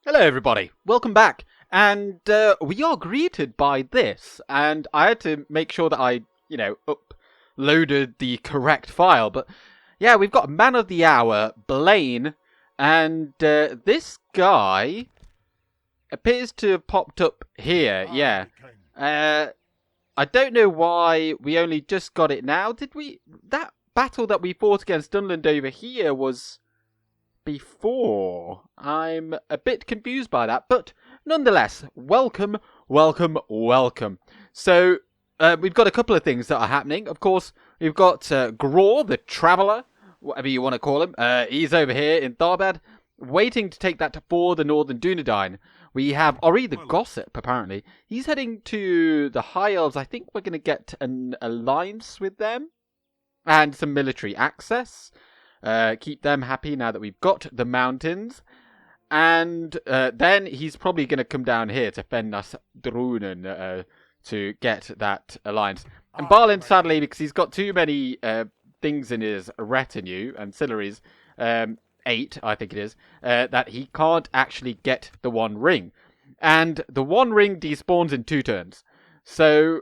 Hello, everybody. Welcome back. And we are greeted by this. And I had to make sure that I, uploaded the correct file. But yeah, we've got Man of the Hour, Balin. And this guy appears to have popped up here. Yeah. I don't know why we only just got it now. Did we? That battle that we fought against Dunland over here was before. I'm a bit confused by that, but nonetheless, welcome, welcome, welcome. So, we've got a couple of things that are happening. Of course, we've got Graw, the Traveller, whatever you want to call him. He's over here in Tharbad, waiting to take that for the Northern Dunedain. We have Ori the Gossip, apparently. He's heading to the High Elves. I think we're going to get an alliance with them and some military access. Keep them happy now that we've got the mountains. And then he's probably going to come down here to fend us Drunen to get that alliance. And Balin, sadly, because he's got too many things in his retinue, ancillaries, 8, I think it is, that he can't actually get the One Ring. And the One Ring despawns in 2 turns. So,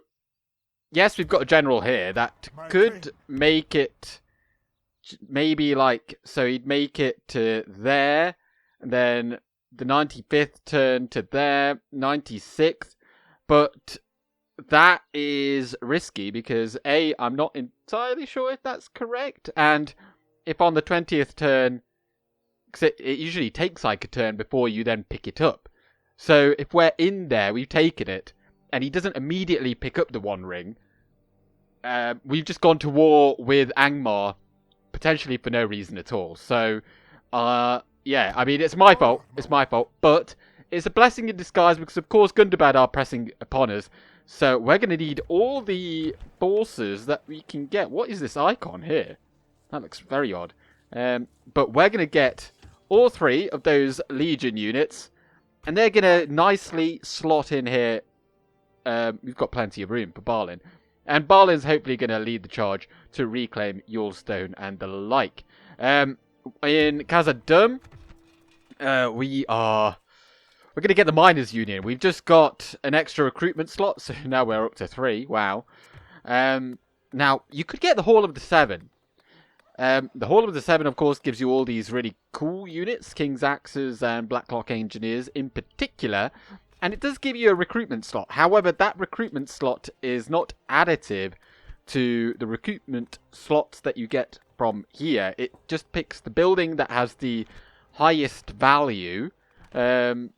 yes, we've got a general here that could make it maybe so he'd make it to there, and then the 95th turn to there, 96th, but that is risky because A, I'm not entirely sure if that's correct, and if on the 20th turn, because it usually takes like a turn before you then pick it up, so if we're in there, we've taken it, and he doesn't immediately pick up the One Ring, we've just gone to war with Angmar, potentially for no reason at all. So, yeah, I mean, it's my fault. It's my fault. But it's a blessing in disguise because, of course, Gundabad are pressing upon us. So we're going to need all the forces that we can get. What is this icon here? That looks very odd. But we're going to get all 3 of those Legion units. And they're going to nicely slot in here. We've got plenty of room for Balin. And Balin's hopefully going to lead the charge to reclaim Yulstone and the like. In Khazad-Dûm, we're going to get the Miners' Union. We've just got an extra recruitment slot, so now we're up to 3. Wow. Now, you could get the Hall of the Seven. The Hall of the Seven, of course, gives you all these really cool units, King's Axes and Blacklock Engineers in particular. And it does give you a recruitment slot. However, that recruitment slot is not additive to the recruitment slots that you get from here. It just picks the building that has the highest value. And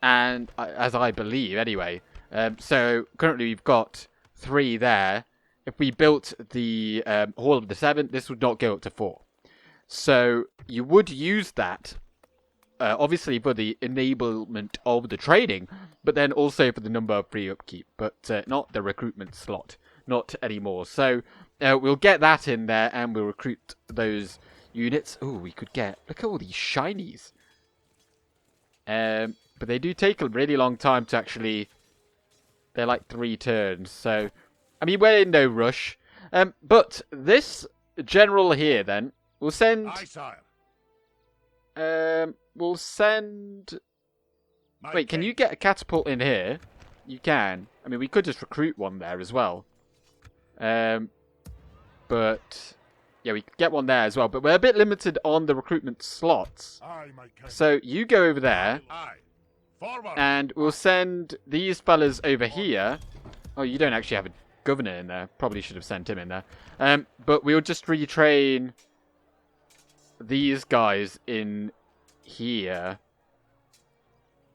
as I believe, anyway. So currently we've got 3 there. If we built the Hall of the Seven, this would not go up to 4. So you would use that. Obviously for the enablement of the trading, but then also for the number of free upkeep, but not the recruitment slot, not anymore. So we'll get that in there and we'll recruit those units. Oh, we could get, look at all these shinies. But they do take a really long time to actually, they're like 3 turns. So, I mean, we're in no rush. But this general here then, will send... Aye, sire. We'll send... Wait, can you get a catapult in here? You can. I mean, we could just recruit one there as well. But... yeah, we could get one there as well. But we're a bit limited on the recruitment slots. Aye, my king. So, you go over there. Aye. Forward. And we'll send these fellas over here. Oh, you don't actually have a governor in there. Probably should have sent him in there. But we'll just retrain these guys in here,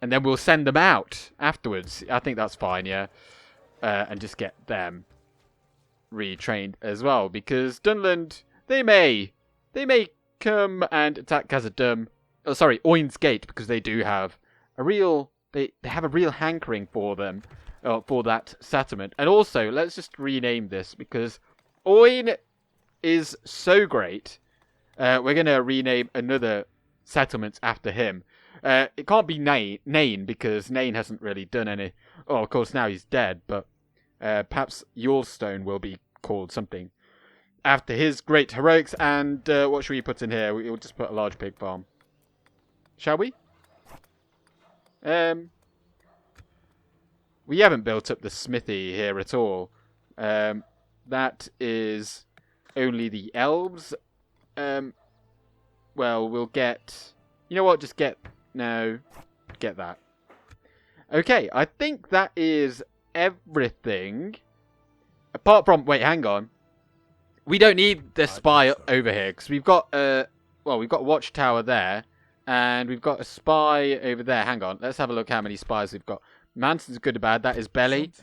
and then we'll send them out afterwards. I think that's fine, yeah. And just get them retrained as well, because Dunland, they may come and attack Khazad-Dûm. Oh, sorry, Oin's Gate, because they do have a real they have a real hankering for them, for that settlement. And also, let's just rename this because Oin is so great. We're going to rename another settlement after him. It can't be Nain because Nain hasn't really done any... Oh, of course, now he's dead, but perhaps Yulstone will be called something after his great heroics. And what should we put in here? We'll just put a large pig farm. Shall we? We haven't built up the smithy here at all. That is only the elves. Well, we'll get... You know what? Just get... No. Get that. Okay, I think that is everything. Apart from... Wait, hang on. We don't need the spy over here, because we've got... well, we've got a watchtower there. And we've got a spy over there. Hang on. Let's have a look how many spies we've got. Manson's good or bad. That is Belly.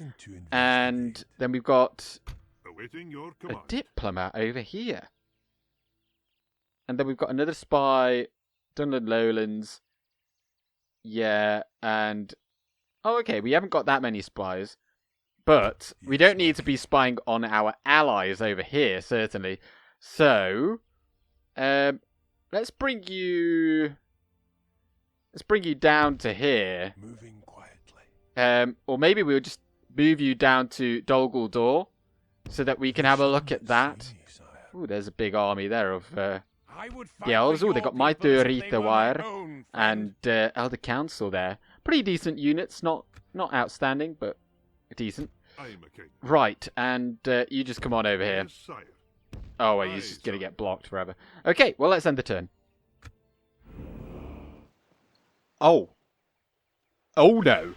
And then we've got a diplomat over here. And then we've got another spy. Dunland Lowlands. Yeah. And... Oh, okay. We haven't got that many spies. But we don't need to be spying on our allies over here, certainly. So... let's bring you... Let's bring you down to here. Moving quietly. Or maybe we'll just move you down to Dol Guldur so that we can have a look at that. Ooh, there's a big army there of the elves. Ooh, they got my Thurita Wire and Elder Council there. Pretty decent units, not outstanding, but decent. Right, and you just come on over here. Oh, well, he's just gonna get blocked forever. Okay, well, let's end the turn. Oh. Oh, no.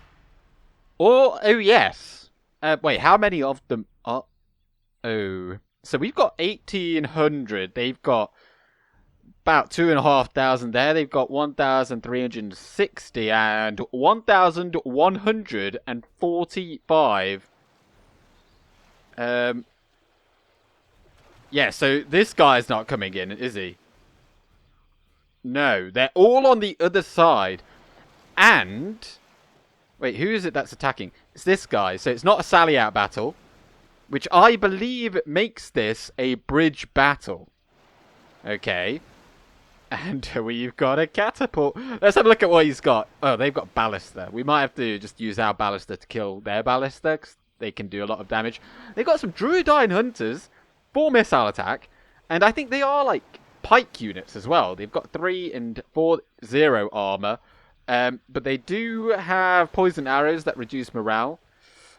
Oh, yes. Wait, how many of them are... Oh. So we've got 1,800. They've got about 2,500 there. They've got 1,360 and 1,145. Yeah, so this guy's not coming in, is he? No, they're all on the other side. And... Wait, who is it that's attacking? It's this guy. So it's not a sally out battle. Which I believe makes this a bridge battle. Okay. And we've got a catapult. Let's have a look at what he's got. Oh, they've got ballista. We might have to just use our ballista to kill their ballista, 'cause they can do a lot of damage. They've got some Druidine Hunters. 4 missile attack. And I think they are like pike units as well. They've got 3 and 4 0 armor. But they do have poison arrows that reduce morale.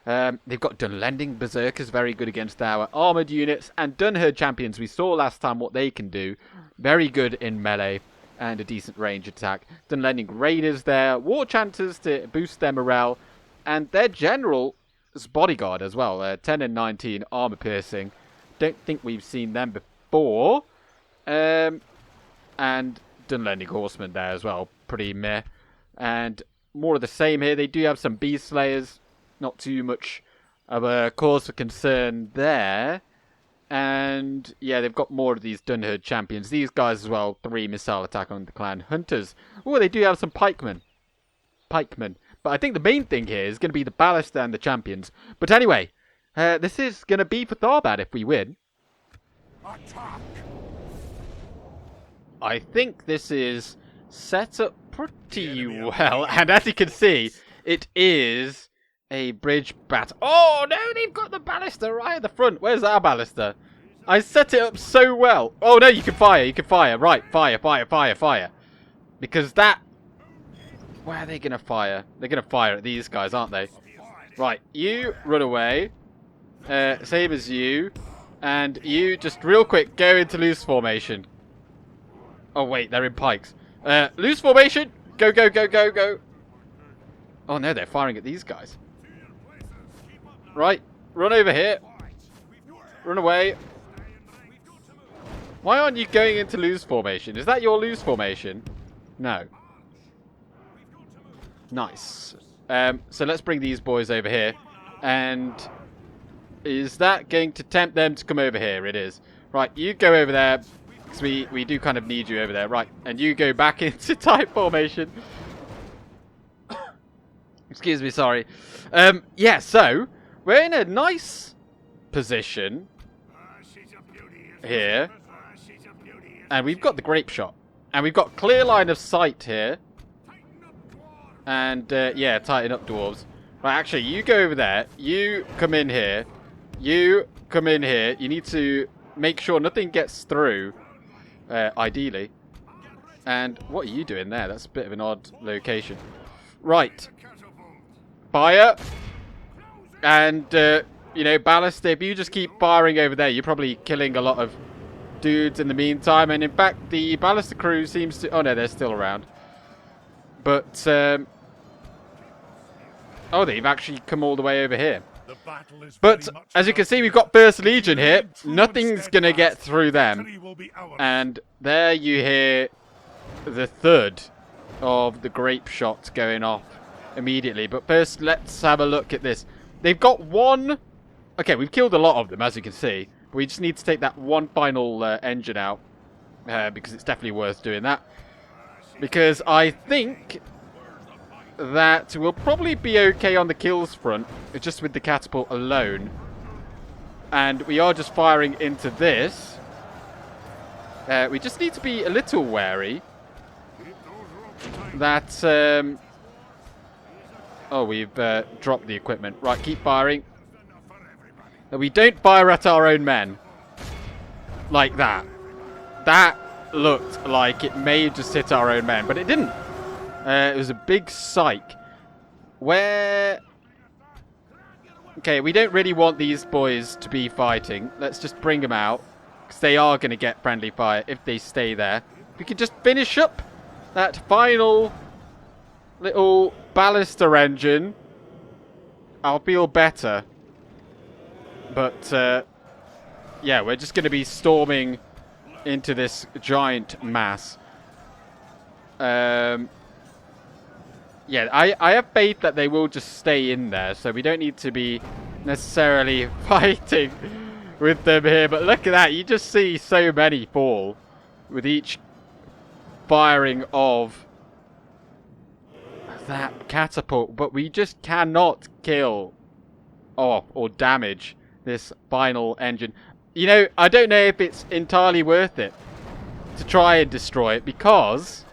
They've got Dunlending Berserkers, very good against our armoured units. And Dunherd Champions, we saw last time what they can do. Very good in melee and a decent range attack. Dunlending Raiders there. War Chanters to boost their morale. And their General's Bodyguard as well. 10 and 19 armour piercing. Don't think we've seen them before. And Dunlending Horsemen there as well. Pretty meh. And more of the same here. They do have some Beast Slayers. Not too much of a cause for concern there. And yeah, they've got more of these Dunherd Champions. These guys as well. 3 missile attack on the Clan Hunters. Oh, they do have some Pikemen. But I think the main thing here is going to be the Ballista and the Champions. But anyway, this is going to be for Tharbad if we win. Attack. I think this is set up pretty well. And as you can see, it is a bridge bat. Oh, no, they've got the ballista right at the front. Where's our ballista? I set it up so well. Oh, no, you can fire. Right, fire. Because that... Where are they going to fire? They're going to fire at these guys, aren't they? Right, you run away. Same as you. And you just real quick go into loose formation. Oh, wait, they're in pikes. Loose formation. Go. Oh, no, they're firing at these guys. Right, run over here. Run away. Why aren't you going into loose formation? Is that your loose formation? No. Nice. So let's bring these boys over here. And is that going to tempt them to come over here? It is. Right, you go over there. Because we do kind of need you over there. Right, and you go back into type formation. Excuse me, sorry. Yeah, so we're in a nice position here. And we've got the grape shot. And we've got clear line of sight here. And, yeah, tighten up, dwarves. Right, actually, you go over there. You come in here. You come in here. You need to make sure nothing gets through, ideally. And what are you doing there? That's a bit of an odd location. Right. Fire. And, you know, ballista, if you just keep firing over there, you're probably killing a lot of dudes in the meantime. And in fact, the ballista crew seems to... Oh, no, they're still around. But, oh, they've actually come all the way over here. But, as you can see, we've got First Legion here. Nothing's going to get through them. And there you hear the third of the grape shots going off immediately. But first, let's have a look at this. They've got one... Okay, we've killed a lot of them, as you can see. But we just need to take that one final engine out. Because it's definitely worth doing that. Because I think that we'll probably be okay on the kills front. Just with the catapult alone. And we are just firing into this. We just need to be a little wary. That, oh, we've dropped the equipment. Right, keep firing. No, we don't fire at our own men. Like that. That looked like it may just hit our own men, but it didn't. It was a big psych. Where... Okay, we don't really want these boys to be fighting. Let's just bring them out. Because they are going to get friendly fire if they stay there. We can just finish up that final little ballista engine. I'll feel better. But, yeah, we're just going to be storming into this giant mass. Yeah, I have faith that they will just stay in there. So we don't need to be necessarily fighting with them here. But look at that. You just see so many fall with each firing of that catapult, but we just cannot kill or damage this final engine. You know, I don't know if it's entirely worth it to try and destroy it, because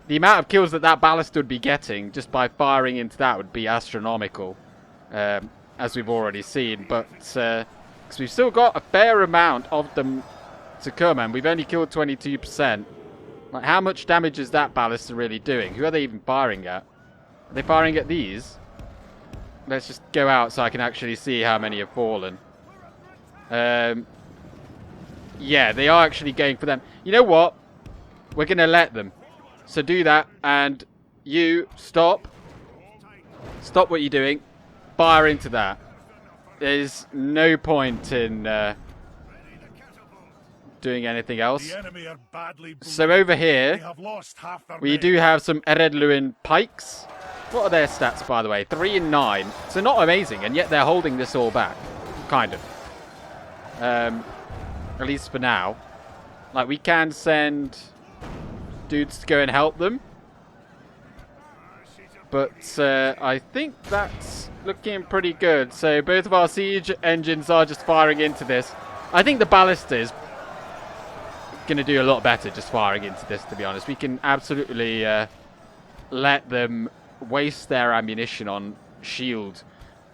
the amount of kills that ballista would be getting just by firing into that would be astronomical, as we've already seen. But because we've still got a fair amount of them to come, and we've only killed 22%. Like, how much damage is that ballista really doing? Who are they even firing at? Are they firing at these? Let's just go out so I can actually see how many have fallen. Yeah, they are actually going for them. You know what? We're going to let them. So do that, and you stop. Stop what you're doing. Fire into that. There's no point in doing anything else. So over here, we do have some Eredluin pikes. What are their stats, by the way? 3 and 9. So not amazing, and yet they're holding this all back. Kind of. At least for now. Like, we can send dudes to go and help them. But I think that's looking pretty good. So both of our siege engines are just firing into this. I think the ballista is going to do a lot better just firing into this, to be honest. We can absolutely let them waste their ammunition on shield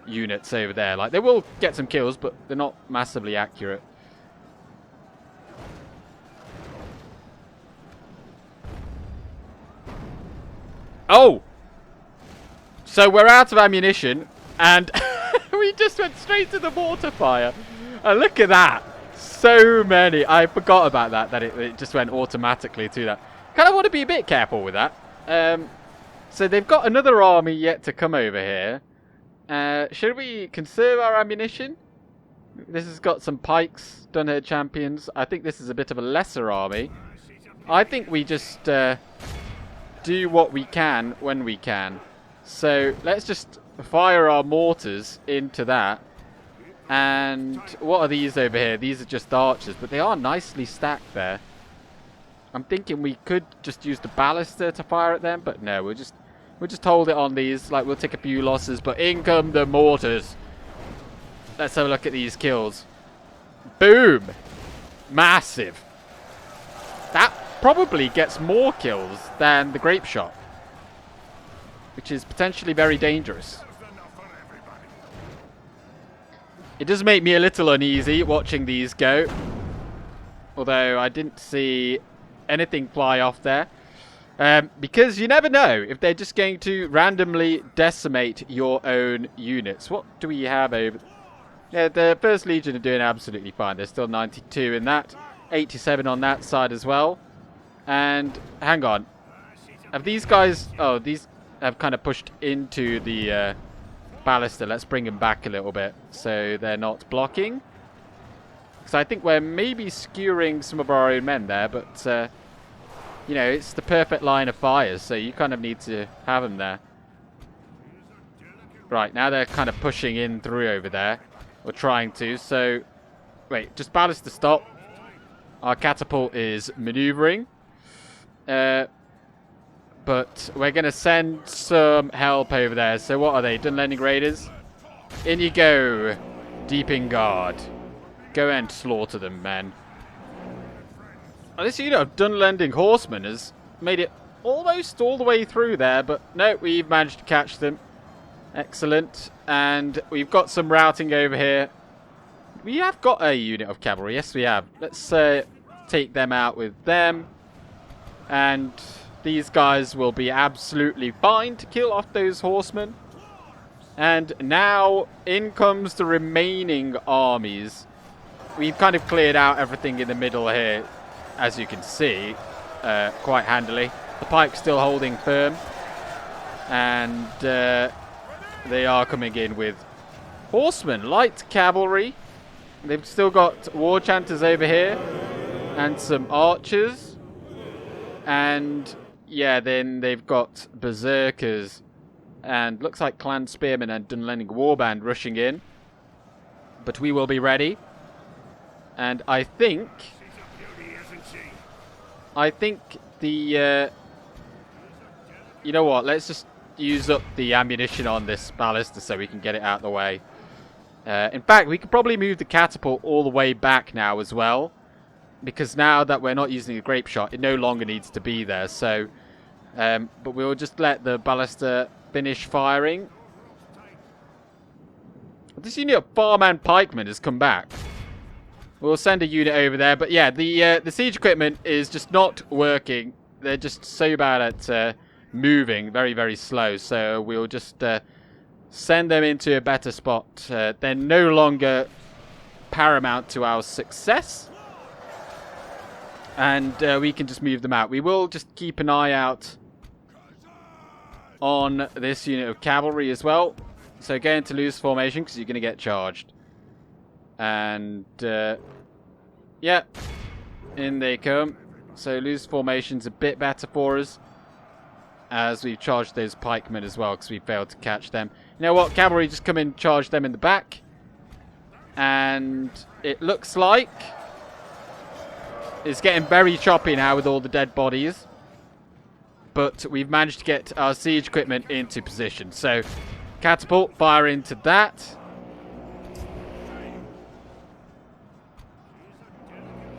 units over there. Like, they will get some kills, but they're not massively accurate. Oh! So we're out of ammunition, and we just went straight to the mortar fire. And look at that. So many. I forgot about that it just went automatically to that. Kind of want to be a bit careful with that. So they've got another army yet to come over here. Should we conserve our ammunition? This has got some pikes, Dunhead champions. I think this is a bit of a lesser army. I think we just do what we can when we can. So let's just fire our mortars into that. And what are these over here? These are just archers, but they are nicely stacked there. I'm thinking we could just use the ballista to fire at them, but no, we'll just hold it on these. Like, we'll take a few losses, but in come the mortars. Let's have a look at these kills. Boom! Massive. That probably gets more kills than the grape shot, which is potentially very dangerous. It does make me a little uneasy watching these go, although I didn't see anything fly off there. Because you never know if they're just going to randomly decimate your own units. What do we have over? Yeah, the First Legion are doing absolutely fine. There's still 92 in that, 87 on that side as well. And hang on, have these guys? Oh, these have kind of pushed into the ballista. Let's bring them back a little bit so they're not blocking. Because I think we're maybe skewering some of our own men there, but you know, it's the perfect line of fires, so you kind of need to have them there. Right, now they're kind of pushing in through over there, or trying to. So, wait, just ballista stop. Our catapult is maneuvering. But we're going to send some help over there. So what are they? Dunland Raiders? In you go. Deep in guard. Go and slaughter them, men. Oh, this unit of Dunland horsemen has made it almost all the way through there. But no, we've managed to catch them. Excellent. And we've got some routing over here. We have got a unit of cavalry. Yes, we have. Let's take them out with them. And these guys will be absolutely fine to kill off those horsemen. And now in comes the remaining armies. We've kind of cleared out everything in the middle here, as you can see, quite handily. The pike's still holding firm. And they are coming in with horsemen, light cavalry. They've still got war chanters over here. And some archers. And yeah, then they've got berserkers. And looks like clan spearmen and Dunland warband rushing in. But we will be ready. And I think the you know what, let's just use up the ammunition on this ballista so we can get it out of the way. In fact, we could probably move the catapult all the way back now as well, because now that we're not using a grape shot, it no longer needs to be there. So but we'll just let the ballista finish firing. This unit of farmhand pikemen has come back. We'll send a unit over there, but yeah, the siege equipment is just not working. They're just so bad at moving, very, very slow. So we'll just send them into a better spot. They're no longer paramount to our success, and we can just move them out. We will just keep an eye out on this unit of cavalry as well. So go into loose formation because you're going to get charged. And yeah, in they come. So loose formation's a bit better for us, as we've charged those pikemen as well because we failed to catch them. You know what? Cavalry, just come in, charge them in the back. And it looks like it's getting very choppy now with all the dead bodies. But we've managed to get our siege equipment into position. So catapult, fire into that.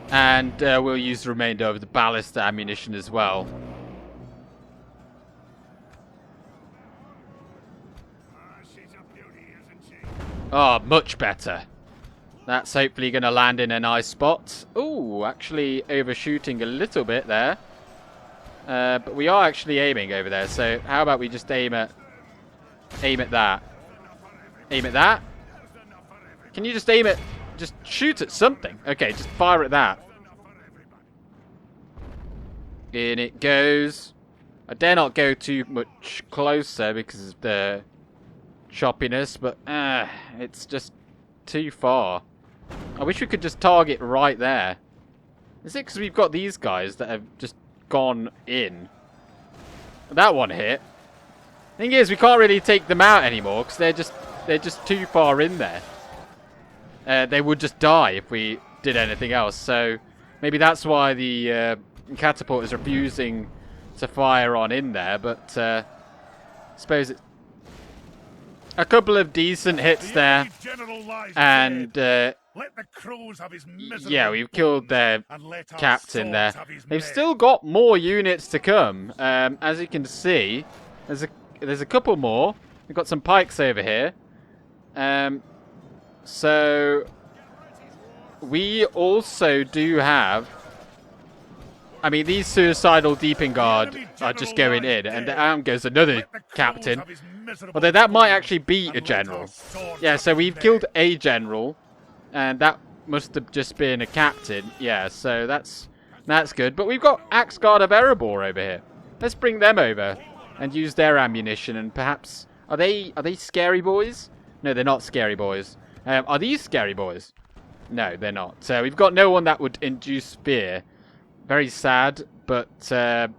And we'll use the remainder of the ballista ammunition as well. Oh, much better. That's hopefully going to land in a nice spot. Ooh, actually overshooting a little bit there. But we are actually aiming over there. So how about we just aim at that? Aim at that? Can you just aim at... Just shoot at something. Okay, just fire at that. In it goes. I dare not go too much closer because of the choppiness, but it's just too far. I wish we could just target right there. Is it because we've got these guys that have just gone in? That one hit. Thing is, we can't really take them out anymore because they're just too far in there. They would just die if we did anything else. So maybe that's why the catapult is refusing to fire on in there. But I suppose it's a couple of decent hits there. And yeah, we've killed their captain there. They've still got more units to come. As you can see, there's a couple more. We've got some pikes over here. So we also do have I mean, these suicidal Deeping Guard are just going in, and out goes another captain. Although that might actually be a general. Yeah, so we've killed a general, and that must have just been a captain. Yeah, so that's good. But we've got Axe Guard of Erebor over here. Let's bring them over and use their ammunition, and perhaps are they scary boys? No, they're not scary boys. Are these scary boys? No, they're not. So we've got no one that would induce fear. Very sad, but I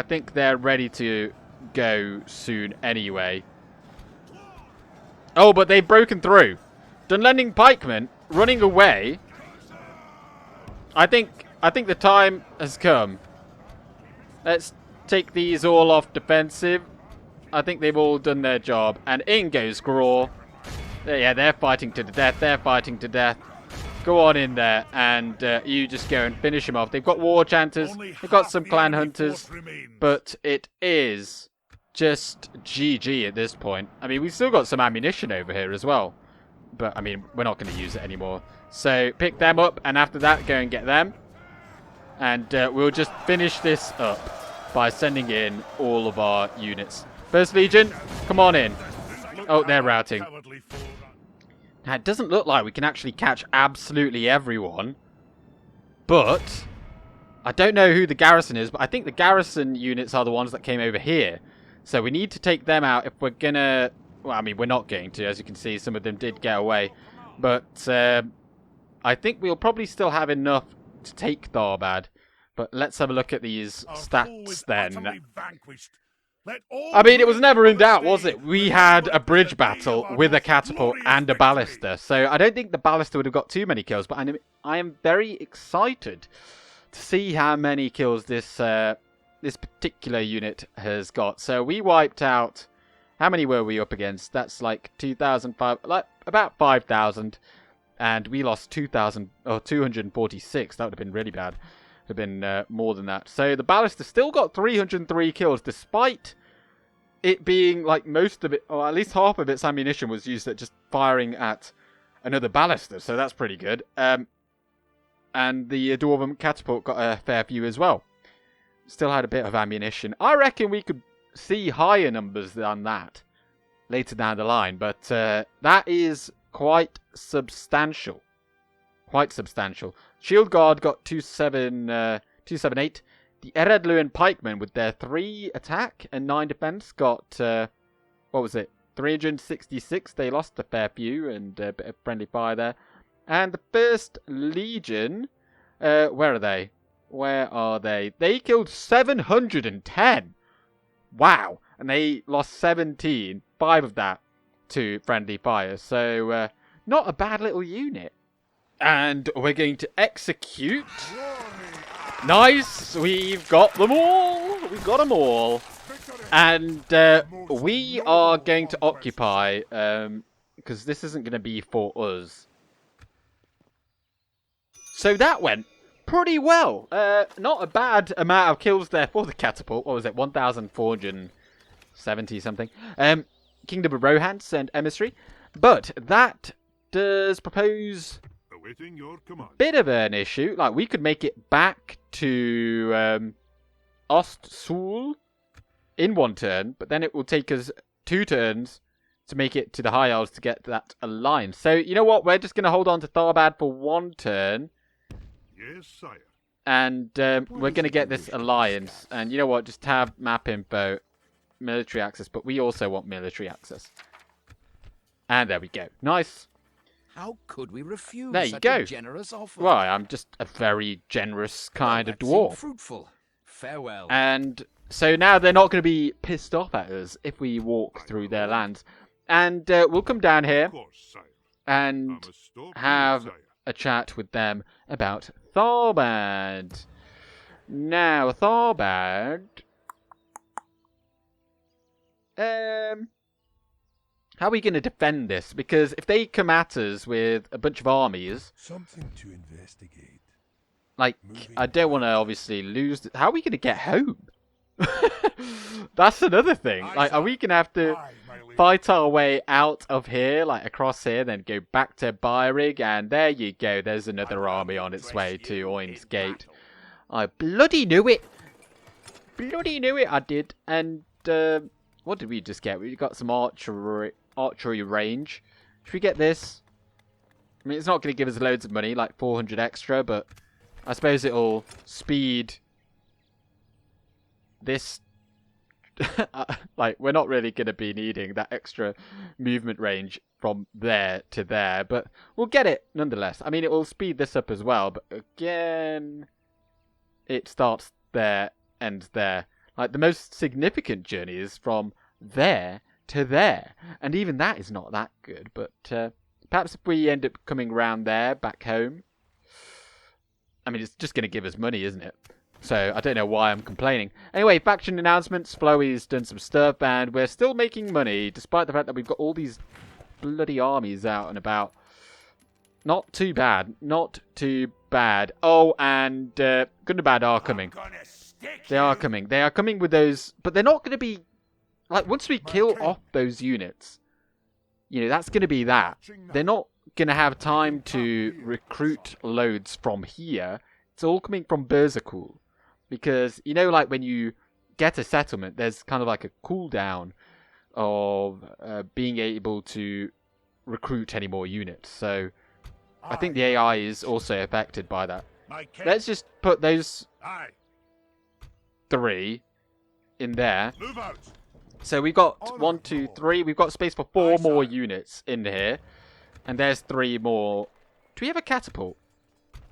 think they're ready to go soon anyway. Oh, but they've broken through. Dunlanding pikemen running away. I think the time has come. Let's take these all off defensive. I think they've all done their job. And in goes Graw. Yeah, they're fighting to the death. They're fighting to death. Go on in there, and you just go and finish them off. They've got war chanters, they've got some clan hunters, but it is just GG at this point. I mean, we've still got some ammunition over here as well, but I mean, we're not going to use it anymore. So pick them up, and after that, go and get them, and we'll just finish this up by sending in all of our units. First Legion, come on in. Oh, they're routing. Now, it doesn't look like we can actually catch absolutely everyone. But I don't know who the garrison is, but I think the garrison units are the ones that came over here. So we need to take them out if we're going to... Well, I mean, we're not going to. As you can see, some of them did get away. But I think we'll probably still have enough to take Tharbad. But let's have a look at these stats then. I mean, it was never in doubt, was it? We had a bridge battle with a catapult and a ballista. So I don't think the ballista would have got too many kills. But I am very excited to see how many kills this this particular unit has got. So we wiped out... How many were we up against? That's like 2,005... Like about 5,000. And we lost 2,000... or 246. That would have been really bad. Have been more than that. So the ballista still got 303 kills, despite it being like most of it, or at least half of its ammunition was used at just firing at another ballista. So that's pretty good. And the Dwarven catapult got a fair few as well. Still had a bit of ammunition. I reckon we could see higher numbers than that later down the line, but that is quite substantial. Quite substantial. Shield Guard got 278. The Eredluin Pikemen with their 3 attack and 9 defense got, what was it? 366. They lost a fair few and a bit of friendly fire there. And the First Legion, where are they? Where are they? They killed 710. Wow. And they lost 17. 5 of that to friendly fire. So, not a bad little unit. And we're going to execute. Nice. We've got them all. We've got them all. And we are going to occupy, because this isn't going to be for us. So that went pretty well. Not a bad amount of kills there for the catapult. What was it? 1,470 something. Kingdom of Rohan sent emissary. But that does propose... Your command. Bit of an issue. Like, we could make it back to Ostsul in 1 turn, but then it will take us 2 turns to make it to the High Elves to get that alliance. So, you know what? We're just going to hold on to Tharbad for 1 turn. Yes, sire. And we're going to get this alliance. And you know what? Just have map info, military access, but we also want military access. And there we go. Nice. How could we refuse there you such go. a generous offer? Well, I'm just a very generous kind of dwarf. Fruitful. Farewell. And so now they're not going to be pissed off at us if we walk through their lands. And we'll come down here Of course, sire. and I'm a have sire. a chat with them about Tharbad. Now, Tharbad... How are we going to defend this? Because if they come at us with a bunch of armies... Something to investigate. Like, I don't want to obviously lose... How are we going to get home? That's another thing. Like, are we going to have to fight our way out of here, like across here, then go back to Byrig? And there you go. There's another army on its way to Oin's Gate. I bloody knew it. Bloody knew it, I did. And what did we just get? We got some archery range. Should we get this? I mean, it's not going to give us loads of money, like 400 extra, but I suppose it'll speed this. Like, we're not really going to be needing that extra movement range from there to there, but we'll get it nonetheless. I mean, it will speed this up as well, but again, it starts there, ends there. Like, the most significant journey is from there to there, and even that is not that good, but perhaps if we end up coming around there, back home, I mean, it's just going to give us money, isn't it? So, I don't know why I'm complaining. Anyway, faction announcements. Flowey's done some stuff, and we're still making money, despite the fact that we've got all these bloody armies out and about. Not too bad. Not too bad. Oh, and Gundabad are coming. They are coming. They are coming with those, but they're not going to be, like, once we kill off those units, you know, that's going to be that. They're not going to have time to recruit loads from here. It's all coming from Berzakul. Because, you know, like when you get a settlement, there's kind of like a cooldown of being able to recruit any more units. So, I think the AI is also affected by that. Let's just put those 3 in there. So we've got 1, 2, 3. We've got space for 4 more units in here. And there's 3 more. Do we have a catapult?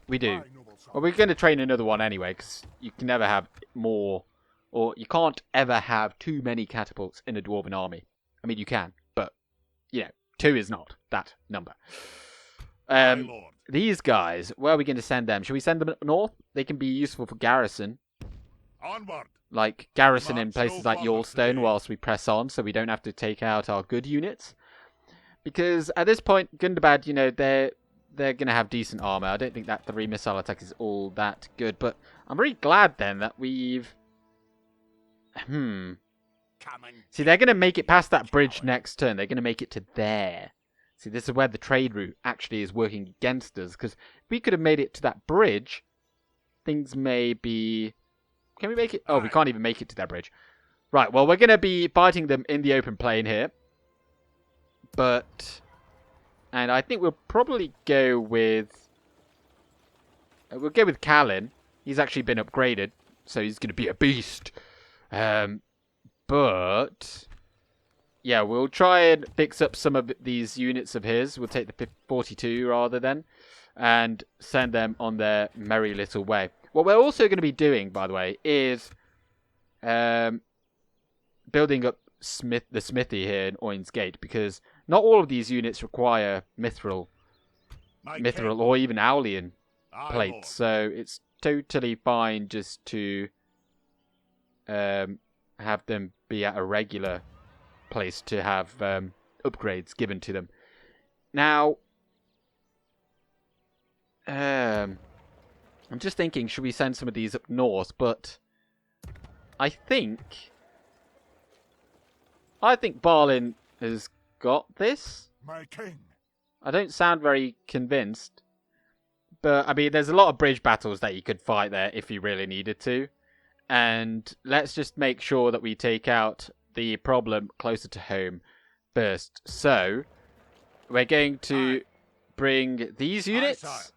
We do. Well, we're going to train another one anyway, because you can never have more, or you can't ever have too many catapults in a dwarven army. I mean, you can, but, you know, 2 is not that number. These guys, where are we going to send them? Should we send them up north? They can be useful for garrison. Onward. Like, garrison in places like Yulstone whilst we press on, so we don't have to take out our good units. Because at this point, Gundabad, you know, they're going to have decent armor. I don't think that 3 missile attack is all that good. But I'm very glad then that we've... See, they're going to make it past that bridge next turn. They're going to make it to there. See, this is where the trade route actually is working against us. Because if we could have made it to that bridge, things may be... Can we make it? Oh, we can't even make it to that bridge. Right, well, we're going to be fighting them in the open plain here. But... And I think we'll probably go with... We'll go with Kalin. He's actually been upgraded, so he's going to be a beast. But... Yeah, we'll try and fix up some of these units of his. We'll take the 42 rather than. And send them on their merry little way. What we're also going to be doing, by the way, is... building up the smithy here in Oin's Gate, because not all of these units require mithril or even Aulian plates, so it's totally fine just to have them be at a regular place to have upgrades given to them. Now, I'm just thinking, should we send some of these up north? But I think Balin has got this. My king. I don't sound very convinced. But, I mean, there's a lot of bridge battles that you could fight there if you really needed to. And let's just make sure that we take out the problem closer to home first. So, we're going to bring these units.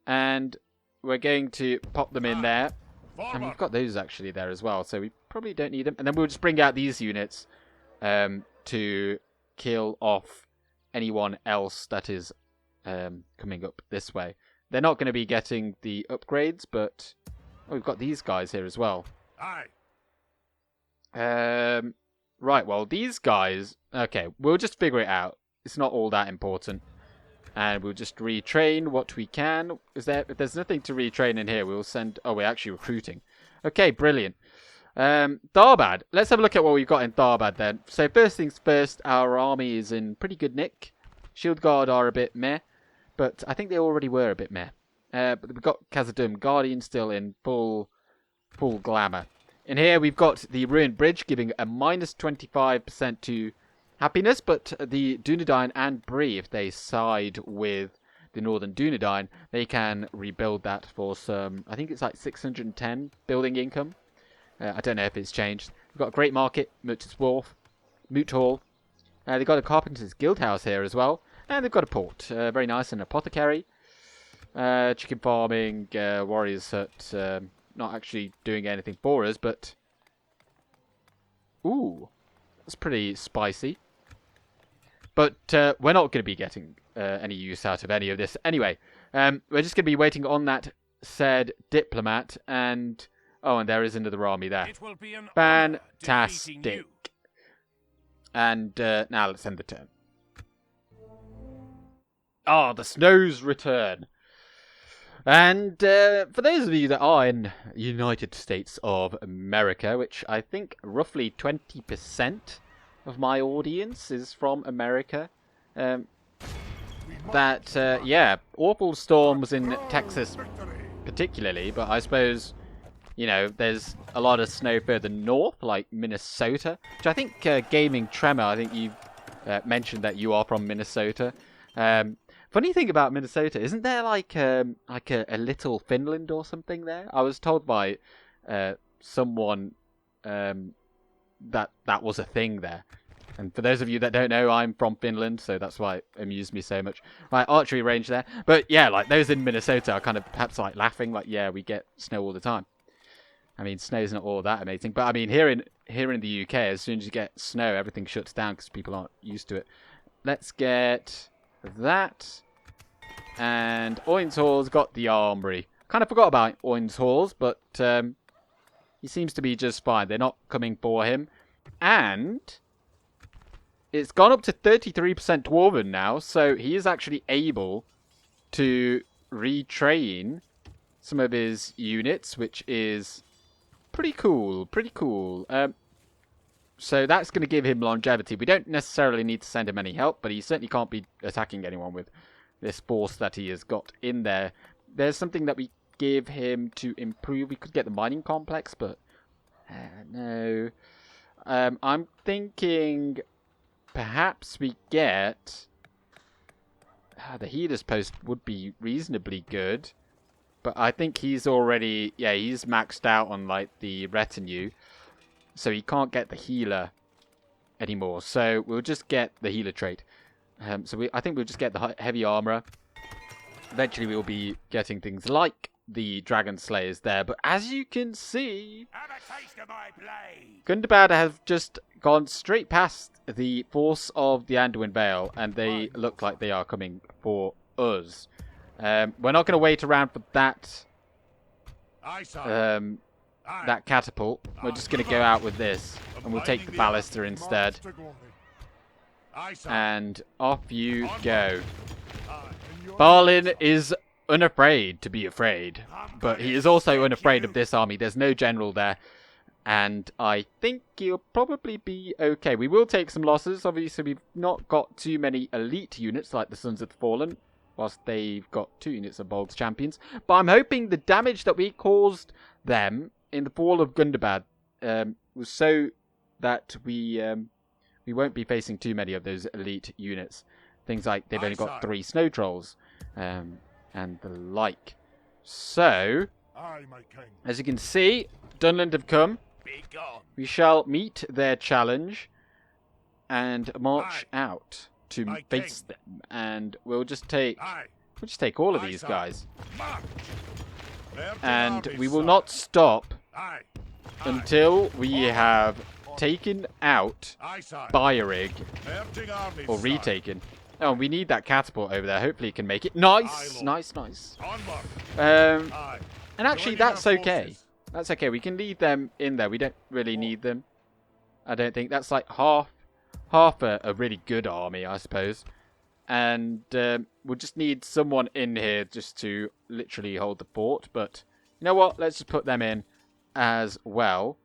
And we're going to pop them in there. And we've got those actually there as well. So, we probably don't need them. And then we'll just bring out these units. To kill off anyone else that is coming up this way. They're not going to be getting the upgrades, but we've got these guys here as well. Right, well, these guys... Okay, we'll just figure it out. It's not all that important. And we'll just retrain what we can. If there's nothing to retrain in here, we'll send... Oh, we're actually recruiting. Okay, brilliant. Tharbad. Let's have a look at what we've got in Tharbad then. So first things first, our army is in pretty good nick. Shield Guard are a bit meh, but I think they already were a bit meh. But we've got Khazad-Dûm Guardian still in full glamour. In here we've got the Ruined Bridge giving a minus 25% to happiness, but the Dunedain and Bree, if they side with the Northern Dunedain, they can rebuild that for some, I think it's like 610 building income. I don't know if it's changed. We've got a great market, Merchant's Wharf, Moot Hall. They've got a Carpenter's Guild House here as well. And they've got a port. Very nice. An apothecary. Chicken farming. Warriors hut. Not actually doing anything for us, but... Ooh. That's pretty spicy. But we're not going to be getting any use out of any of this. Anyway, we're just going to be waiting on that said diplomat. And... Oh, and there is another army there. It will be an honor defeating you. Fantastic. And now let's end the turn. Ah, the snows return. And for those of you that are in United States of America, which I think roughly 20% of my audience is from America, yeah, awful storms in Texas particularly, but I suppose... You know, there's a lot of snow further north, like Minnesota. Which I think, Gaming Tremor, I think you mentioned that you are from Minnesota. Funny thing about Minnesota, isn't there like a little Finland or something there? I was told by someone that was a thing there. And for those of you that don't know, I'm from Finland, so that's why it amused me so much. Right, archery range there. But yeah, like those in Minnesota are kind of perhaps like laughing, like, yeah, we get snow all the time. I mean, snow's not all that amazing, but I mean, here in the UK, as soon as you get snow, everything shuts down because people aren't used to it. Let's get that, and Oin's Hall's got the armory. Kind of forgot about Oin's Halls, but he seems to be just fine. They're not coming for him, and it's gone up to 33% Dwarven now, so he is actually able to retrain some of his units, which is pretty cool, so that's going to give him longevity. We don't necessarily need to send him any help, but he certainly can't be attacking anyone with this force that he has got in there. There's something that we give him to improve. We could get the mining complex, but no. I'm thinking perhaps we get... the healer's post would be reasonably good. But I think he's already... Yeah, he's maxed out on, like, the retinue. So he can't get the healer anymore. So we'll just get the healer trait. I think we'll just get the heavy armourer. Eventually we'll be getting things like the Dragon Slayers there. But as you can see... Have a taste of my blade. Gundabad have just gone straight past the force of the Anduin Vale. And they look like they are coming for us. We're not going to wait around for that that catapult. We're just going to go out with this, and we'll take the ballista instead. And off you go. Balin is unafraid to be afraid, but he is also unafraid of this army. There's no general there, and I think he'll probably be okay. We will take some losses. Obviously, we've not got too many elite units like the Sons of the Fallen, whilst they've got 2 units of Bolg's champions. But I'm hoping the damage that we caused them in the fall of Gundabad was so that we won't be facing too many of those elite units. Things like they've only got 3 snow trolls and the like. So, as you can see, Dunland have come. We shall meet their challenge and march out to face them, and we'll just take all of these guys, and we will not stop until we have taken out Byerig, or retaken. Oh, we need that catapult over there. Hopefully, he can make it. Nice. And actually, that's okay. That's okay. We can leave them in there. We don't really need them. I don't think that's like half a really good army, I suppose. And we'll just need someone in here just to literally hold the fort. But you know what? Let's just put them in as well.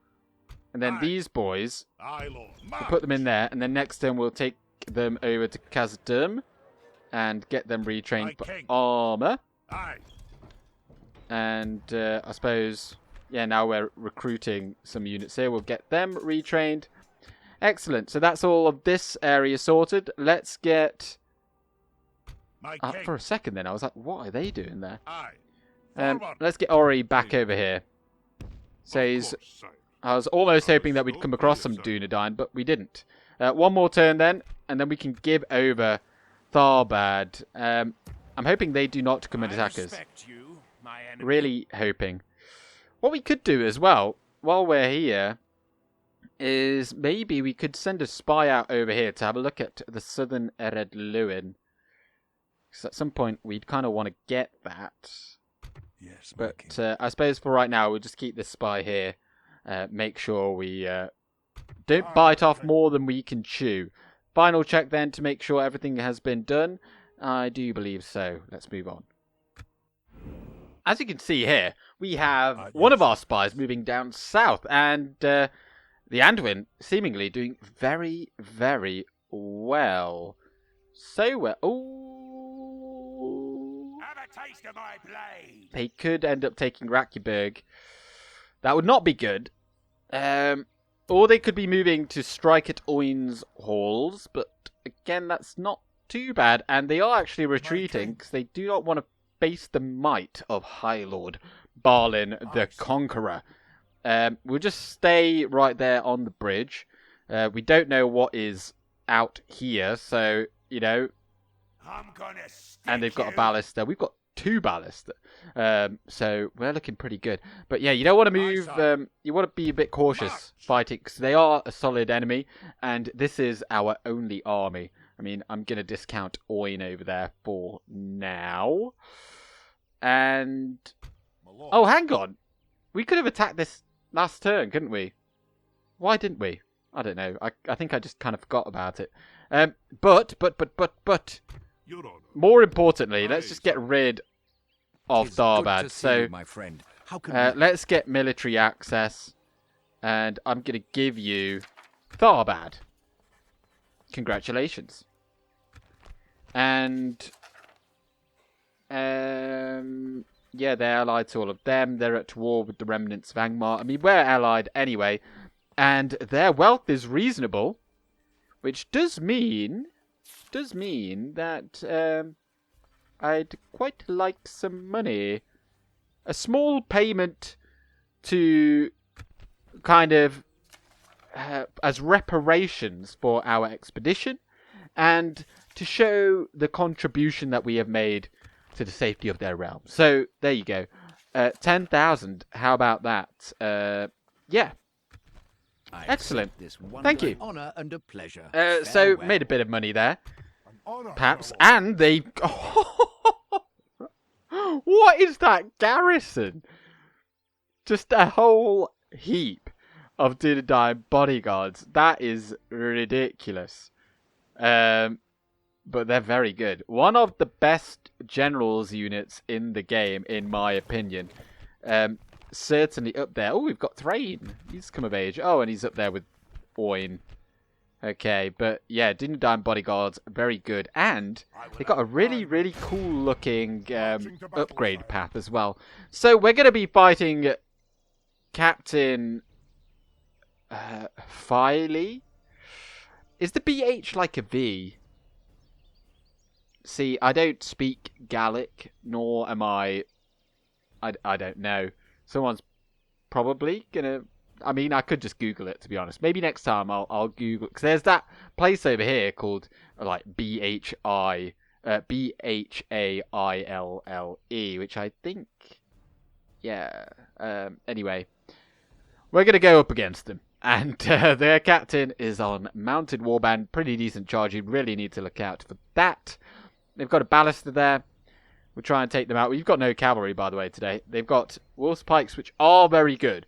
And then these boys, we'll put them in there. And then next turn we'll take them over to Khazad-Dûm and get them retrained for armor. And I suppose, yeah, now we're recruiting some units here. We'll get them retrained. Excellent. So that's all of this area sorted. Let's get My king. For a second then, I was like, what are they doing there? Aye. Forward. Let's get Ori back over here. Says, Of course, sire. I was almost hoping that we'd come across some Dunedain, but we didn't. One more turn then, and then we can give over Tharbad. I'm hoping they do not come and attack us. respect you, my enemy. Really hoping. What we could do as well, while we're here, is maybe we could send a spy out over here to have a look at the southern Ered Luin. Because at some point we'd kind of want to get that. Yes, my But king. I suppose for right now we'll just keep this spy here. Make sure we don't bite off more than we can chew. Final check then to make sure everything has been done. I do believe so. Let's move on. As you can see here, we have one of our spies moving down south, and the Anduin seemingly doing very, very well. So well. Ooh. Have a taste of my blade. They could end up taking Rakiburg. That would not be good. Or they could be moving to strike at Oin's halls, but again, that's not too bad. And they are actually retreating because they do not want to face the might of Highlord Balin the Conqueror. We'll just stay right there on the bridge. We don't know what is out here, so, you know. I'm gonna stick And they've got a you. ballista. We've got 2 ballista. So we're looking pretty good. But yeah, you don't want to move. You want to be a bit cautious fighting because they are a solid enemy, and this is our only army. I mean, I'm going to discount Oin over there for now. And oh, hang on. We could have attacked this last turn, couldn't we? Why didn't we? I don't know. I think I just kind of forgot about it. But Your honor. more importantly, let's just get rid of Tharbad. So my friend. How can let's get military access, and I'm going to give you Tharbad. Congratulations. And yeah, they're allied to all of them. They're at war with the remnants of Angmar. I mean, we're allied anyway, and their wealth is reasonable, which does mean that I'd quite like some money. A small payment to kind of as reparations for our expedition and to show the contribution that we have made to the safety of their realm. So there you go. 10,000. How about that? Yeah. I Excellent. accept this Thank you. Honor and a pleasure. So Farewell. made a bit of money there, Honor. perhaps, and they. What is that garrison? Just a whole heap of Dunedain bodyguards. That is ridiculous. But they're very good. One of the best generals units in the game, in my opinion. Certainly up there. Oh, we've got Thrain. He's come of age. Oh, and he's up there with Oin. Okay, but yeah, Dunedain bodyguards, very good. And they got a really, really cool looking upgrade path as well. So we're going to be fighting Captain Filey. Is the BH like a V? See, I don't speak Gaelic, nor am I don't know. Someone's probably gonna. I mean, I could just Google it, to be honest. Maybe next time I'll Google, because there's that place over here called like BHAILLE, which I think, yeah. Anyway, we're gonna go up against them, and their captain is on mounted warband, pretty decent charge. You really need to look out for that. They've got a ballista there. We'll try and take them out. We've got no cavalry, by the way, today. They've got wolf's pikes, which are very good.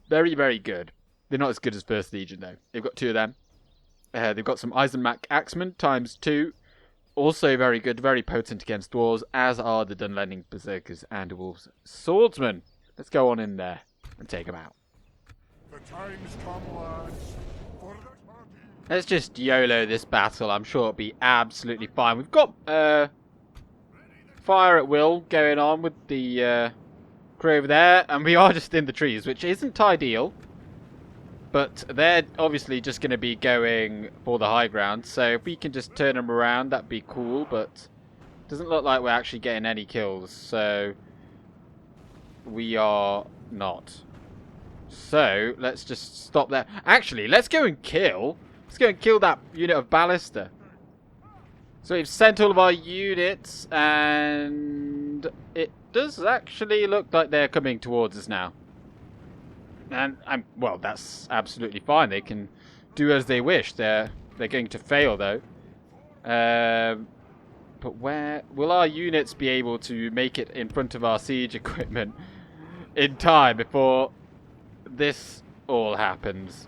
Very, very good. They're not as good as First Legion, though. They've got 2 of them. They've got some Eisenmach Axemen ×2. Also very good, very potent against dwarves, as are the Dunlanding Berserkers and Wolves Swordsmen. Let's go on in there and take them out. The time's come, lads. For the party. Let's just YOLO this battle. I'm sure it'll be absolutely fine. We've got fire at will going on with the crew over there, and we are just in the trees, which isn't ideal, but they're obviously just going to be going for the high ground, so if we can just turn them around, that'd be cool. But Doesn't look like we're actually getting any kills, so we are not. So let's just stop there. Actually, let's go and kill. Let's go and kill that unit of ballista. So we've sent all of our units, and it does actually look like they're coming towards us now. And well, that's absolutely fine. They can do as they wish. They're going to fail though. But where will our units be able to make it in front of our siege equipment in time before this all happens?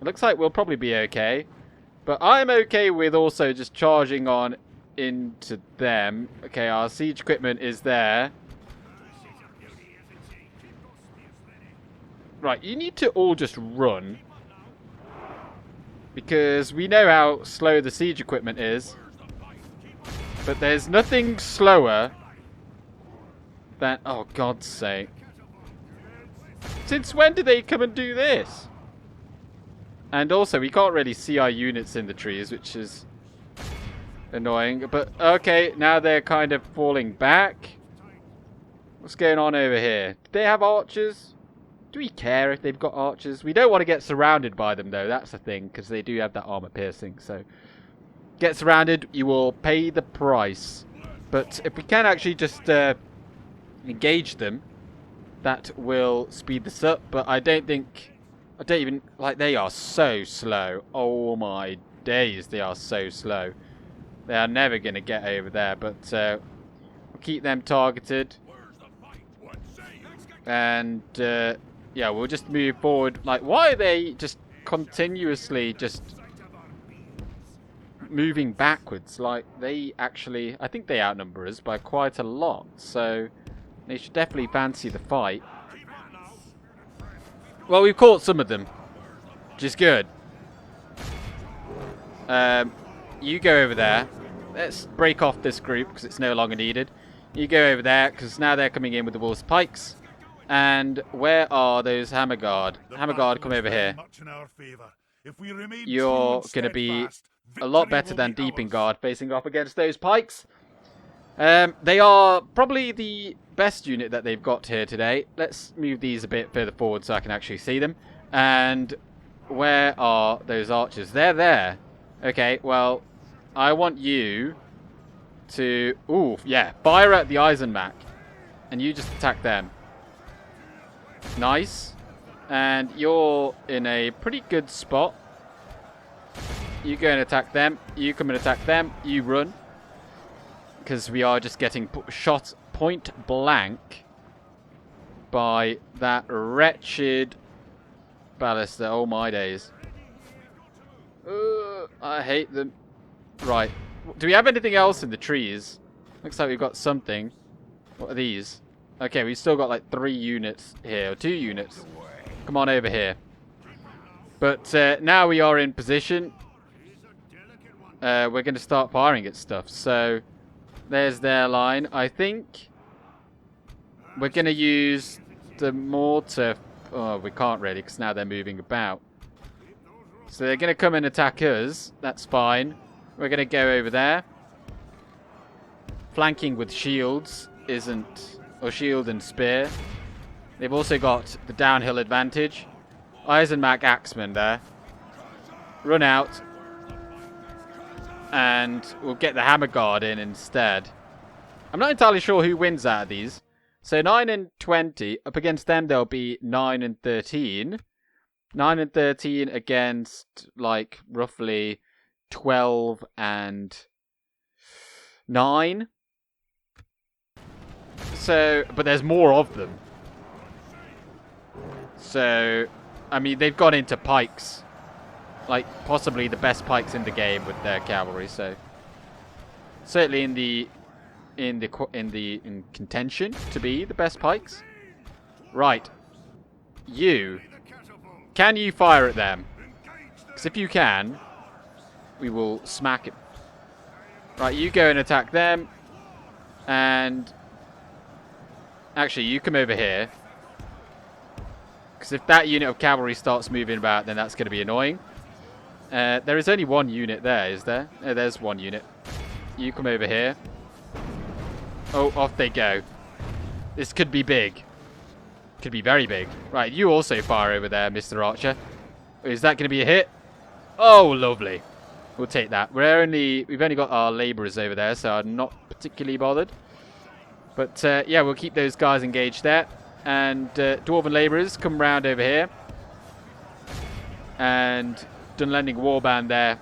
It looks like we'll probably be okay. But I'm okay with also just charging on into them. Okay, our siege equipment is there. Right, you need to all just run. Because we know how slow the siege equipment is. But there's nothing slower than... Oh, God's sake. Since when did they come and do this? And also, we can't really see our units in the trees, which is annoying. But, okay, now they're kind of falling back. What's going on over here? Do they have archers? Do we care if they've got archers? We don't want to get surrounded by them, though. That's the thing, because they do have that armor piercing. So, get surrounded, you will pay the price. But if we can actually just engage them, that will speed this up. But I don't even... Like, they are so slow. Oh, my days, they are so slow. They are never going to get over there. But we'll keep them targeted. And... yeah, we'll just move forward. Like, why are they just continuously just moving backwards? Like, they actually... I think they outnumber us by quite a lot. So, they should definitely fancy the fight. Well, we've caught some of them, which is good. You go over there. Let's break off this group, because it's no longer needed. You go over there, because now they're coming in with the wolf's pikes. And where are those hammer guard? Hammer guard, come over here. You're going to be a lot better than Deeping Guard facing off against those pikes. They are probably the best unit that they've got here today. Let's move these a bit further forward so I can actually see them. And where are those archers? They're there. Okay, well, I want you to... Ooh, yeah, fire at the Eisenmach. And you just attack them. Nice. And you're in a pretty good spot. You go and attack them. You come and attack them. You run. Because we are just getting shot point blank by that wretched ballista. Oh my days. I hate them. Right. Do we have anything else in the trees? Looks like we've got something. What are these? Okay, we've still got like 3 units here, or 2 units. Come on over here. But now we are in position. We're going to start firing at stuff. So, there's their line. I think we're going to use the mortar. Oh, we can't really, because now they're moving about. So they're going to come and attack us. That's fine. We're going to go over there. Flanking with shields isn't... Or shield and spear. They've also got the downhill advantage. Eisenmach Axeman there. Run out. And we'll get the Hammer Guard in instead. I'm not entirely sure who wins out of these. So 9 and 20. Up against them, there'll be 9 and 13. 9 and 13 against, like, roughly 12 and 9. So, but there's more of them. So, I mean, they've gone into pikes. Like, possibly the best pikes in the game with their cavalry, so... Certainly in contention to be the best pikes. Right. You. Can you fire at them? Because if you can, we will smack it. Right, you go and attack them. And... Actually, you come over here. Because if that unit of cavalry starts moving about, then that's going to be annoying. There is only one unit there, is there? There's one unit. You come over here. Oh, off they go. This could be big. Could be very big. Right, you also fire over there, Mr. Archer. Is that going to be a hit? Oh, lovely. We'll take that. We've only got our labourers over there, so I'm not particularly bothered. But yeah, we'll keep those guys engaged there. And Dwarven labourers come round over here. And Dunlanding warband there.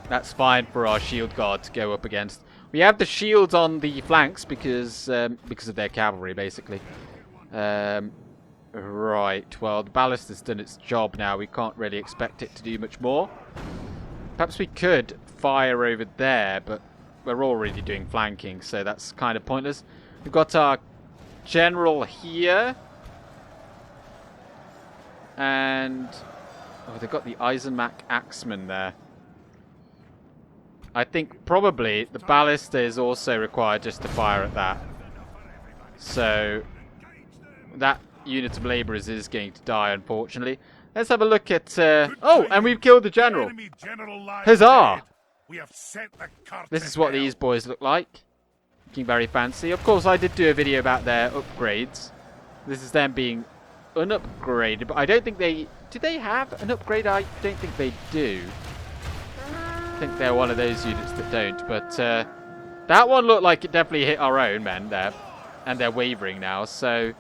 That's fine for our shield guard to go up against. We have the shields on the flanks because of their cavalry, basically. Right, well, the ballast has done its job now. We can't really expect it to do much more. Perhaps we could fire over there, but we're already doing flanking, so that's kind of pointless. We've got our general here. And... oh, they've got the Eisenach Axeman there. I think probably the ballista is also required just to fire at that. So that unit of labourers is going to die, unfortunately. Let's have a look at... oh, and we've killed the general. Huzzah! This is what these boys look like. Looking very fancy. Of course, I did do a video about their upgrades. This is them being unupgraded, but I don't think they... do they have an upgrade? I don't think they do. I think they're one of those units that don't, but that one looked like it definitely hit our own men there, and they're wavering now, so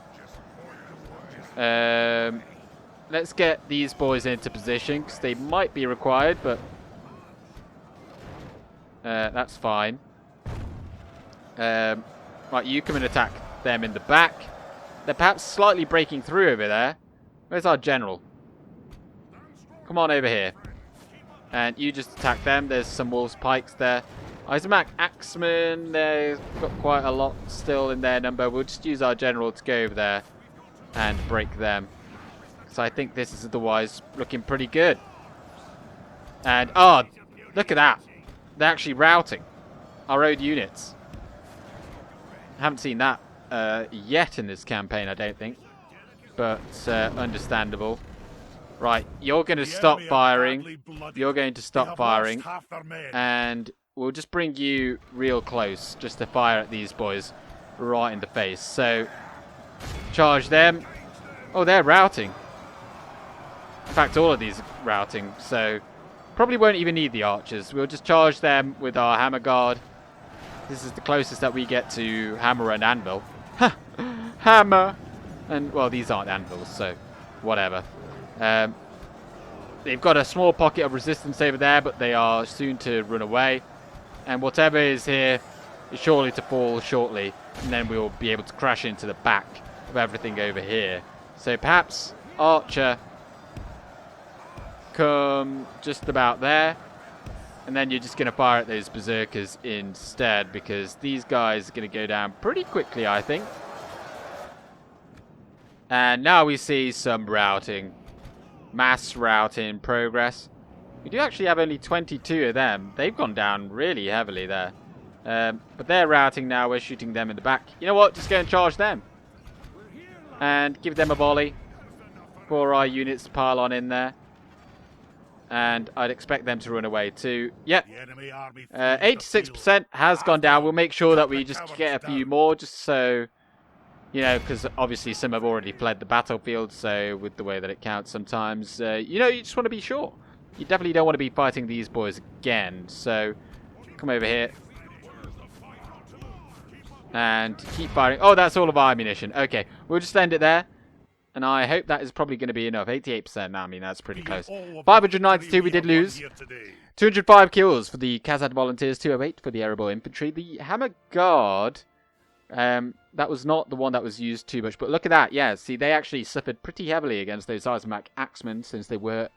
let's get these boys into position, because they might be required, but that's fine. Right, you come and attack them in the back. They're perhaps slightly breaking through over there. Where's our general? Come on over here. And you just attack them. There's some wolves' pikes there. Eisenach Axemen, they've got quite a lot still in their number. We'll just use our general to go over there and break them. So I think this is otherwise looking pretty good. And, oh, look at that. They're actually routing our own units. I haven't seen that yet in this campaign, I don't think. But understandable. Right, you're going to stop firing. You're going to stop firing. And we'll just bring you real close just to fire at these boys right in the face. So, charge them. Oh, they're routing. In fact, all of these are routing. So, probably won't even need the archers. We'll just charge them with our hammer guard. This is the closest that we get to hammer and anvil. Ha! Hammer! And, well, these aren't anvils, so whatever. They've got a small pocket of resistance over there, but they are soon to run away. And whatever is here is surely to fall shortly. And then we'll be able to crash into the back of everything over here. So perhaps Archer come just about there. And then you're just going to fire at those berserkers instead, because these guys are going to go down pretty quickly, I think. And now we see some routing. Mass routing in progress. We do actually have only 22 of them. They've gone down really heavily there. But they're routing now. We're shooting them in the back. You know what? Just go and charge them. And give them a volley for our units to pile on in there. And I'd expect them to run away too. Yep. 86% has gone down. We'll make sure that we just get a few more, just so... you know, because obviously some have already fled the battlefield, so with the way that it counts sometimes, you know, you just want to be sure. You definitely don't want to be fighting these boys again, so come over here. And keep firing. Oh, that's all of our ammunition. Okay, we'll just end it there. And I hope that is probably going to be enough. 88% now, I mean, that's pretty close. 592 we did lose. 205 kills for the Khazad Volunteers, 208 for the Arable Infantry. The Hammer Guard... that was not the one that was used too much, but look at that. Yeah, see, they actually suffered pretty heavily against those Eisenach Axemen, since they were,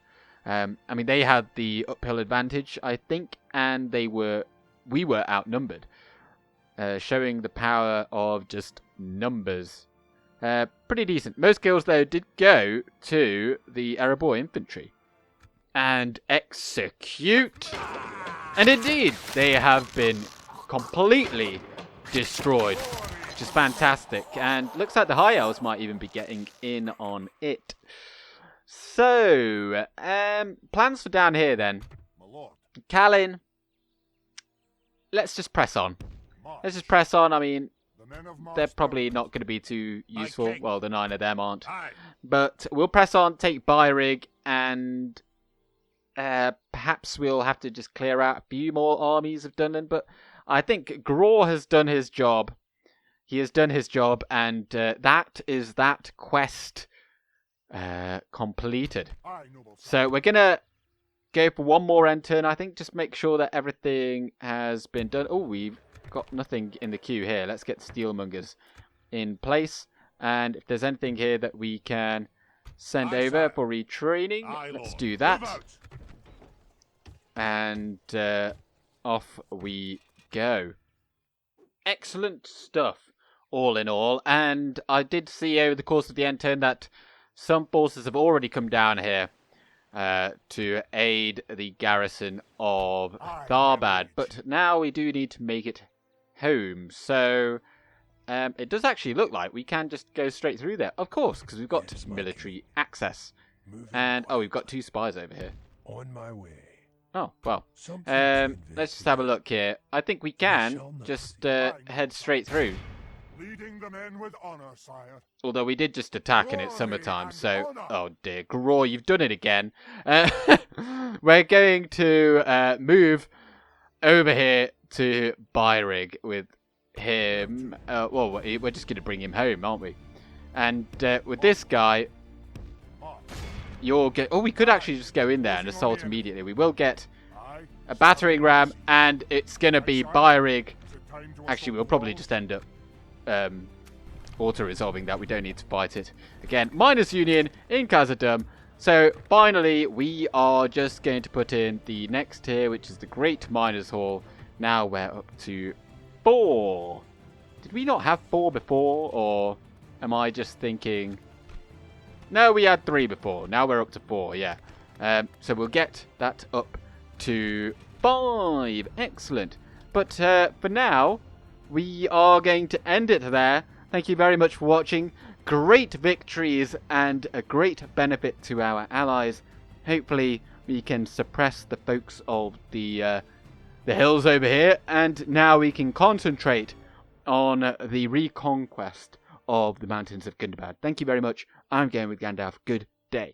I mean, they had the uphill advantage, I think, and we were outnumbered, showing the power of just numbers. Pretty decent. Most kills, though, did go to the Arable Infantry. And execute! And indeed, they have been completely destroyed, which is fantastic, and looks like the High Elves might even be getting in on it. So, plans for down here then. Kalin, let's just press on. let's just press on. I mean, The men of they're Mars probably not going to be too useful. King. Well, the 9 of them aren't. Aye. But we'll press on, take Byrig, and perhaps we'll have to just clear out a few more armies of Dunland. But I think Graw has done his job. He has done his job, and that is that quest completed. Aye, noble sire. So we're going to go for one more end turn, I think. Just make sure that everything has been done. Oh, we've got nothing in the queue here. Let's get Steelmongers in place. And if there's anything here that we can send Aye, over sire. for retraining, Aye, let's Lord. do Move that. out. And off we go. Excellent stuff, all in all. And I did see over the course of the end turn that some forces have already come down here to aid the garrison of Aye, Tharbad. my But now we do need to make it home. So it does actually look like we can just go straight through there. Of course, because we've got Yes, my military access. Moving And, oh, we've got quietly. 2 spies over here. On my way. Oh, well. Something to Let's just have a look here. I think we can shall not just see. head straight through. Leading the men with honor, sire. Although we did just attack and it's Glory summertime, and so... honour. Oh dear, Graw, you've done it again. We're going to move over here to Byrig with him. Well, we're just going to bring him home, aren't we? And with this guy, March. you're going... Oh, we could actually just go in there and assault immediately. We will get Aye. a battering ram, and it's going to be Byrig. Is it time to Actually, assault we'll the probably wall? just end up auto-resolving that. We don't need to fight it. Again, minus Union in Khazad-Dûm. So, finally, we are just going to put in the next tier, which is the Great Miners' Hall. Now we're up to 4. Did we not have 4 before, or am I just thinking... No, we had 3 before. Now we're up to 4, yeah. So we'll get that up to 5. Excellent. But for now, we are going to end it there. Thank you very much for watching. Great victories and a great benefit to our allies. Hopefully we can suppress the folks of the hills over here, and now we can concentrate on the reconquest of the mountains of Gundabad. Thank you very much. I'm going with Gandalf. Good day.